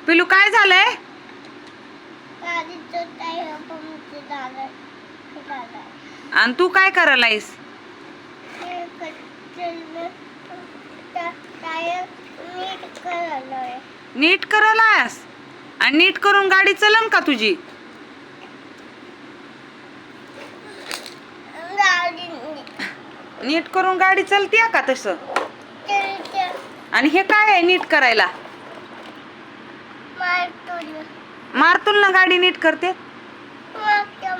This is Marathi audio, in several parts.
पिलू काय झालंय? गाडीचं टायर पंक्चर झालंय. आणि तू काय करायलायस? टायर नीट करायलोय. नीट करायलास? आणि नीट करून गाडी चलन का तुझी? गाडी नीट करून गाडी चलतीये का तसं? चलते. आणि हे काय आहे नीट करायला? मारतून मारतूल ना गाडी नीट करते?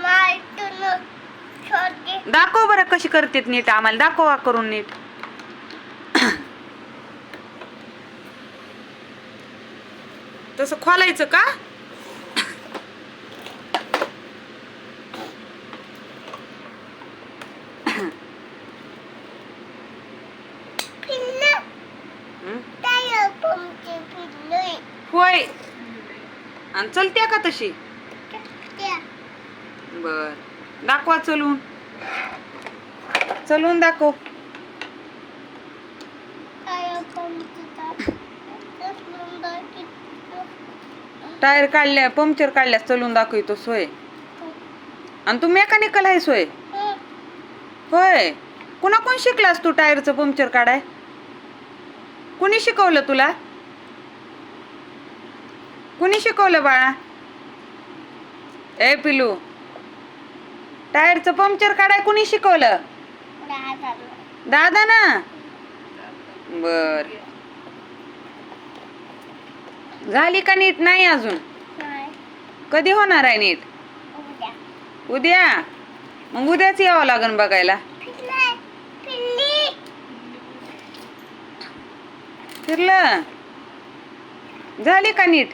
मारतून छोटी दाखव बरं कशी करते नीट, आम्हाला दाखवा करून नीट. तसं खोलायचं का? फिरलं. टायर पंक्चर फिरलंय. होय. आणि चलते का तशी? त्या बर, दाखवा चलून. चलून दाखव. टायर पंक्चर टायर काढल्या, पंक्चर काढल्यास चलून दाखवतो सोय. आणि तू मेकॅनिकल आहे सोय? होय. कुणा कोण शिकलास तू टायरचं पंक्चर काढाय? कुणी शिकवलं तुला? कुणी शिकवलं बाळा? ए पिलू, टायरचं पंक्चर काढाय कुणी शिकवलं? दादा ना. बर, झाली का नीट? नाही अजून. कधी होणार आहे नीट? उद्या. मग उद्याच यावं लागेल बघायला. फिरलं? झाली का नीट?